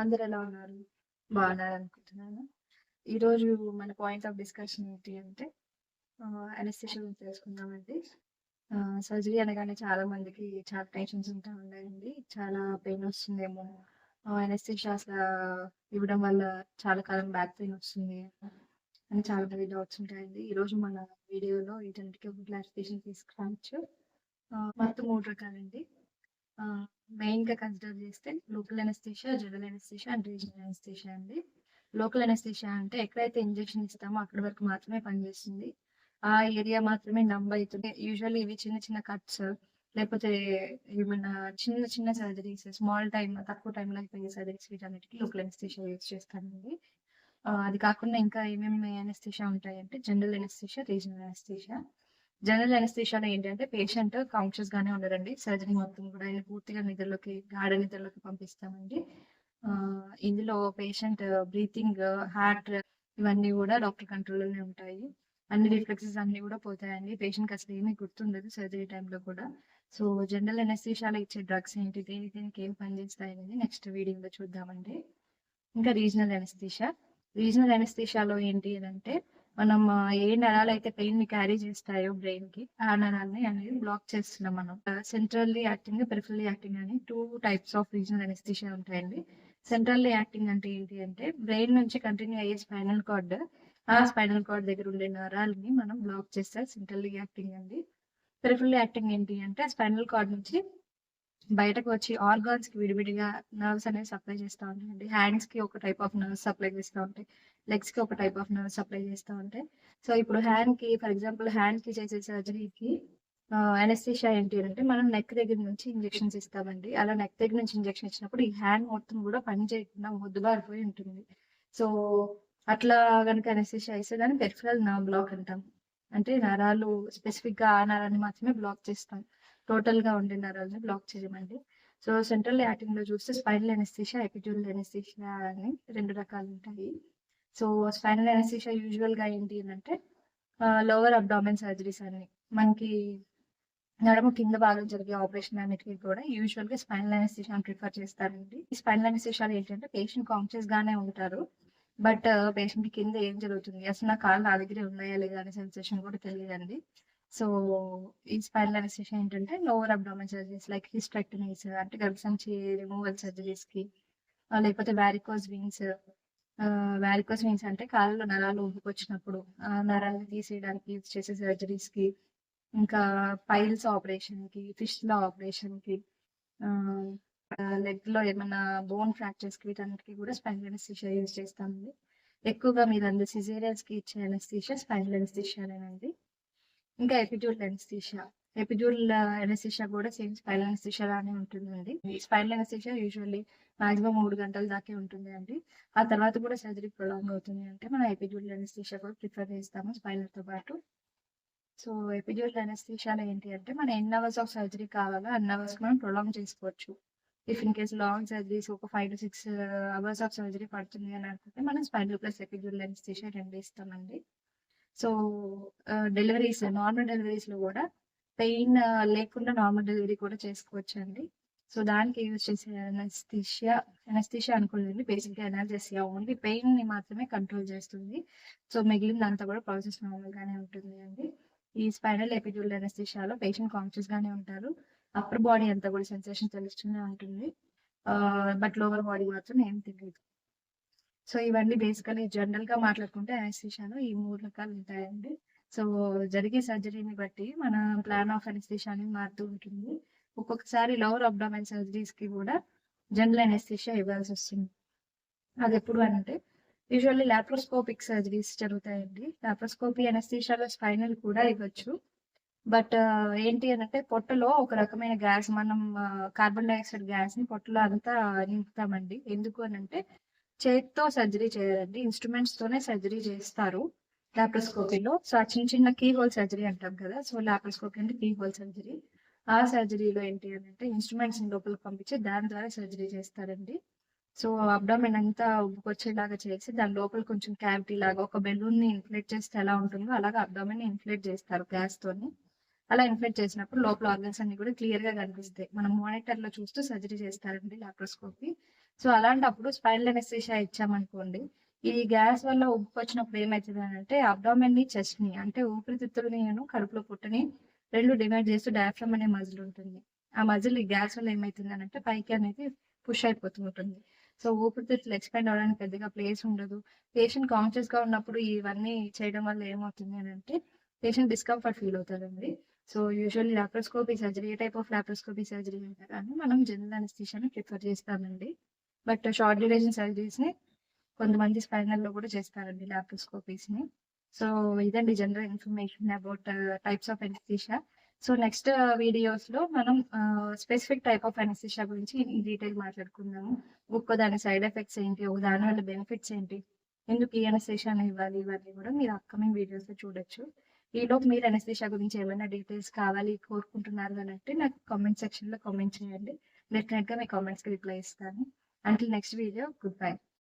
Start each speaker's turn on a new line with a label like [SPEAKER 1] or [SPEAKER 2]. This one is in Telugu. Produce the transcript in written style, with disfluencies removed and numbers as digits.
[SPEAKER 1] అందరూ ఎలా ఉన్నారు? బాగున్నారనుకుంటున్నాను. ఈరోజు మన పాయింట్ ఆఫ్ డిస్కషన్ ఏంటి అంటే అనస్థీషియా గురించి తెలుసుకుందామండి. సర్జరీ అనగానే చాలా మందికి చాలా టెన్షన్స్ ఉంటా ఉన్నాయండి. చాలా పెయిన్ వస్తుందేమో, అనస్థీషియా అసల ఇవ్వడం వల్ల చాలా కాలం బ్యాక్ పెయిన్ వస్తుంది అని చాలా మంది డౌట్స్ ఉంటాయండి. ఈరోజు మన వీడియోలో వీటన్నిటికీ ఒక క్లారిఫికేషన్ తీసుకురావచ్చు. మొత్తం 3 రకాలండి. మెయిన్‌గా కన్సిడర్ చేస్తే local anaesthesia, general anaesthesia and regional anaesthesia అండి. లోకల్ అనస్థీషియా అంటే ఎక్కడైతే ఇంజెక్షన్ ఇస్తామో అక్కడి వరకు మాత్రమే పనిచేస్తుంది. ఆ ఏరియా మాత్రమే నంబ్ అయితుంది. యూజువల్లీ ఇవి చిన్న చిన్న కట్స్ లేకపోతే ఏమన్నా చిన్న చిన్న సర్జరీస్, స్మాల్ టైమ్ తక్కువ టైంలో అయిపోయే సర్జరీస్ వీటన్నిటికి లోకల్ అనస్థీషియా యూజ్ చేస్తానండి. అది కాకుండా ఇంకా ఏమేమి అనస్థీషియా ఉంటాయంటే general anaesthesia, regional anaesthesia. General అనస్థీషియాలో ఏంటంటే పేషెంట్ కాన్షియస్ గానే ఉండరండి. సర్జరీ మొత్తం కూడా ఆయన పూర్తిగా నిద్రలోకి గాఢ నిద్రలోకి పంపిస్తామండి. ఇందులో పేషెంట్ బ్రీతింగ్, హార్ట్ ఇవన్నీ కూడా డాక్టర్ కంట్రోల్‌లోనే ఉంటాయి. అన్ని రిఫ్లెక్సెస్ అన్నీ కూడా పోతాయండి. పేషెంట్‌కి అసలు ఏమీ గుర్తుండదు సర్జరీ టైంలో కూడా. సో, జనరల్ అనస్థీషియాలో ఇచ్చే డ్రగ్స్ ఏంటి? దేనికి ఏం పనిచేస్తాయనేది నెక్స్ట్ వీడియోలో చూద్దామండి. ఇంకా రీజనల్ అనస్థీషియా. రీజనల్ అనస్థీషియాలో ఏంటి అనంటే మనం ఏ నరాలైతే పెయిన్ ని క్యారీ చేస్తాయో బ్రెయిన్ కి ఆ నరాల్ని అనేది బ్లాక్ చేస్తున్నాం మనం. సెంట్రల్లీ యాక్టింగ్, పెరిఫెరల్లీ యాక్టింగ్ అని 2 టైప్స్ ఆఫ్ రీజనల్ అనస్థీషియా ఉంటాయండి. సెంట్రల్లీ యాక్టింగ్ అంటే ఏంటి అంటే బ్రెయిన్ నుంచి కంటిన్యూ అయ్యే స్పైనల్ కార్డ్, ఆ స్పైనల్ కార్డ్ దగ్గర ఉండే నరాలని మనం బ్లాక్ చేస్తే సెంట్రల్లీ యాక్టింగ్ అండి. పెరిఫెరల్లీ యాక్టింగ్ ఏంటి అంటే స్పైనల్ కార్డ్ నుంచి బయటకు వచ్చి ఆర్గాన్స్ కి విడివిడిగా నర్వ్స్ అనేవి సప్లై చేస్తూ ఉంటాయండి. హ్యాండ్స్ కి ఒక టైప్ ఆఫ్ నర్వ్స్ సప్లై చేస్తూ ఉంటాయి, లెగ్స్ కి ఒక టైప్ ఆఫ్ నర్వ్స్ సప్లై చేస్తూ ఉంటాయి. సో ఇప్పుడు హ్యాండ్ కి ఫర్ ఎగ్జాంపుల్ హ్యాండ్ కి చేసే సర్జరీకి అనస్థీషియా ఏంటి అంటే మనం నెక్ దగ్గర నుంచి ఇంజెక్షన్స్ ఇస్తామండి. అలా నెక్ దగ్గర నుంచి ఇంజెక్షన్ ఇచ్చినప్పుడు ఈ హ్యాండ్ మొత్తం కూడా పని చేయకుండా మొద్దుబారిపోయి ఉంటుంది. సో అట్లా కనుక అనస్థీషియా ఇస్తే దాన్ని పెరిఫెరల్ నర్వ్ బ్లాక్ అంటాం. అంటే నరాలు స్పెసిఫిక్ గా ఆ నరాన్ని మాత్రమే బ్లాక్ చేస్తాం, టోటల్ గా ఉండే నరాలని బ్లాక్ చేయమండి. సో సెంట్రల్ యాక్టింగ్ లో చూస్తే స్పైనల్ అనస్థీషియా, ఎపిడ్యూరల్ అనస్థీషియా అని 2 రకాలు ఉంటాయి. సో స్పైనల్ అనస్థీషియా యూజువల్ గా ఏంటి అంటే లోవర్ అబ్డామెన్ సర్జరీస్ అన్ని మనకి నడుము కింద భాగం జరిగే ఆపరేషన్ అన్నిటికీ కూడా యూజువల్ గా స్పైనల్ అనస్థీషియా ప్రిఫర్ చేస్తారండి. ఈ స్పైనల్ అనస్థీషియాలో ఏంటంటే పేషెంట్ కాన్షియస్ గానే ఉంటారు, బట్ పేషెంట్ కింద ఏం జరుగుతుంది అసలు నా కాళ్ళు నా దగ్గరే ఉన్నాయా లేదా అనే సెన్సేషన్ కూడా తెలియదండి. సో ఈ స్పైనల్ అనస్థీషియా ఏంటంటే lower abdomen surgeries like hysterectomies అంటే గర్భసంచి రిమూవల్ సర్జరీస్ కి, లేకపోతే వారికోస్ వీన్స్ అంటే కాళ్ళలో నరాలు ఉబ్బుకొచ్చినప్పుడు ఆ నరాలను తీసేయడానికి యూజ్ చేసే సర్జరీస్ కి, ఇంకా పైల్స్ ఆపరేషన్ కి, ఫిస్టులా ఆపరేషన్ కి, లెగ్ లో ఏమన్నా బోన్ ఫ్రాక్చర్స్ కి వీటన్నిటికీ కూడా స్పైనల్ అనస్థీషియా యూజ్ చేస్తామండి. ఎక్కువగా మీరు అందరు సిజేరియన్స్ కి ఇచ్చే అనస్థీషియా స్పైనల్ అనస్థీషియానేనండి. ఇంకా ఎపిడ్యూరల్ అనస్థీషియా. ఎపిడ్యూరల్ అనస్థీషియా కూడా సేమ్ స్పైనల్ అనస్థీషియా లానే ఉంటుందండి. ఈ స్పైనల్ అనస్థీషియా యూజువల్లీ మాక్సిమం 3 గంటల దాకే ఉంటుంది అండి. ఆ తర్వాత కూడా సర్జరీ ప్రొలాంగ్ అవుతుంది అంటే మనం ఎపిడ్యూరల్ అనస్థీషియా కూడా ప్రిఫర్ చేస్తాము స్పైనల్ తో పాటు. సో ఎపిడ్యూరల్ అనస్థీషియాలో ఏంటి అంటే మన ఎన్ని అవర్స్ ఆఫ్ సర్జరీ కావాలో అన్ని అవర్స్ మనం ప్రొలాంగ్ చేసుకోవచ్చు. If in case long surgeries ఒక 5 to 6 అవర్స్ ఆఫ్ సర్జరీ పడుతుంది అని అనుకుంటే మనం స్పైనల్ ప్లస్ ఎపిడ్యూరల్ అనస్థీషియా 2 ఇస్తామండి. సో డెలివరీస్, నార్మల్ డెలివరీస్ లో కూడా పెయిన్ లేకుండా నార్మల్ డెలివరీ కూడా చేసుకోవచ్చు అండి. సో దానికి యూజ్ చేసే అనస్థీషియా అనుకోలేదు, బేసిక్ గా ఎనాల్జెసియా ఓన్లీ పెయిన్ ని మాత్రమే కంట్రోల్ చేస్తుంది. సో మిగిలినంతా కూడా ప్రాసెస్ నార్మల్ గానే ఉంటుంది అండి. ఈ స్పైనల్ ఎపిడ్యూరల్ అనస్థీషియాలో పేషెంట్ కాన్షియస్ గానే ఉంటారు, అప్పర్ బాడీ అంతా కూడా సెన్సేషన్ తెలుస్తూనే ఉంటుంది, బట్ లోవర్ బాడీ మాత్రం ఏం తెలియదు. సో ఇవన్నీ బేసికలీ జనరల్ గా మాట్లాడుకుంటే అనస్థీషియాలో ఈ 3 రకాలు ఉంటాయండి. సో జరిగే సర్జరీని బట్టి మన ప్లాన్ ఆఫ్ అనస్థీషియా అనేది మారుతూ ఉంటుంది. ఒక్కొక్కసారి లోవర్ అబ్డామెన్ సర్జరీస్ కి కూడా జనరల్ అనస్థీషియా ఇవ్వాల్సి వస్తుంది. అది ఎప్పుడు అంటే యూజువల్లీ లాప్రోస్కోపిక్ సర్జరీస్ జరుగుతాయండి. లాప్రోస్కోపీ అనస్థీషియాలో స్పైనల్ కూడా ఇవ్వచ్చు. బట్ ఏంటి అనంటే పొట్టలో ఒక రకమైన గ్యాస్ మనం కార్బన్ డైఆక్సైడ్ గ్యాస్ ని పొట్టలో అంతా నింపుతామండి. ఎందుకు అనంటే చేతితో సర్జరీ చేయరండి, ఇన్స్ట్రుమెంట్స్ తోనే సర్జరీ చేస్తారు లాప్రోస్కోపీలో. సో ఆ చిన్న చిన్న కీ హోల్ సర్జరీ అంటాం కదా, సో లాప్రోస్కోపీ అంటే కీ హోల్ సర్జరీ. ఆ సర్జరీలో ఏంటి అంటే ఇన్స్ట్రుమెంట్స్ లోపలికి పంపించి దాని ద్వారా సర్జరీ చేస్తారండి. సో అబ్డామెన్ అంతా ఉబ్బుకొచ్చేలాగా చేసి దాని లోపల కొంచెం క్యావిటీ లాగా ఒక బెలూన్ ని ఇన్ఫ్లేట్ చేస్తే ఎలా ఉంటుందో అలాగా అబ్డామెన్ ని ఇన్ఫ్లేట్ చేస్తారు గ్యాస్ తోని. అలా ఇన్ఫ్లేట్ చేసినప్పుడు లోపల ఆర్గన్స్ అన్ని కూడా క్లియర్ గా కనిపిస్తాయి. మనం మానిటర్ లో చూస్తూ సర్జరీ చేస్తారండి లాప్రోస్కోపీ. సో, అలాంటప్పుడు స్పైనల్ అనెస్థీషియా ఇచ్చామనుకోండి, ఈ గ్యాస్ వల్ల ఉబ్బొచ్చినప్పుడు ఏమైతదనంటే అబ్డామెన్‌ని, చెస్ట్‌ని అంటే ఊపిరితిత్తులనిను, కడుపులో పొట్టని 2 డివైడ్ చేస్తూ డయాఫ్రామ్ అనే మజిల్ ఉంటుంది. ఆ మజిల్ ఈ గ్యాస్ వల్ల ఏమైతుందనంటే పైకి అనేది పుష్ అయిపోతూ ఉంటుంది. సో, ఊపిరితిత్తులు ఎక్స్‌పాండ్ అవ్వడానికి పెద్దగా ప్లేస్ ఉండదు. పేషెంట్ కాన్షియస్‌గా ఉన్నప్పుడు ఇవన్నీ చేయడం వల్ల ఏమవుతుంది అనంటే పేషెంట్ డిస్కంఫర్ట్ ఫీల్ అవుతారండి. So, usually laparoscopy surgery A type of laparoscopy surgery అయినా కానీ మనం జనరల్ అనెస్థీషియాని ప్రిఫర్ చేస్తామండి. బట్ షార్ట్ డ్యూరేషన్ సర్జరీస్‌ని కొంతమంది స్పైనల్‌లో కూడా చేస్తారండి లాప్రోస్కోపీస్‌ని. సో, ఇదండి general information about types of anaesthesia. So, next వీడియోస్‌లో మనం స్పెసిఫిక్ టైప్ ఆఫ్ అనెస్థీషియా గురించి ఇన్ డీటెయిల్ మాట్లాడుకుందాము. దాని సైడ్ ఎఫెక్ట్స్ ఏంటి? దానివల్ల బెనిఫిట్స్ ఏంటి? ఎందుకు ఈ అనెస్థీషియాని ఇవ్వాలి? ఇవన్నీ కూడా మీరు అప్‌కమింగ్ వీడియోస్‌లో చూడొచ్చు. ఈలోపు మీరు అనెస్థీషియా గురించి ఏమైనా డీటెయిల్స్ కావాలి కోరుకుంటున్నారు అనంటే నాకు కామెంట్ సెక్షన్‌లో కామెంట్ చేయండి. డెఫినెట్‌గా మీ కామెంట్స్‌కి రిప్లై ఇస్తాను. Until next video. Good bye.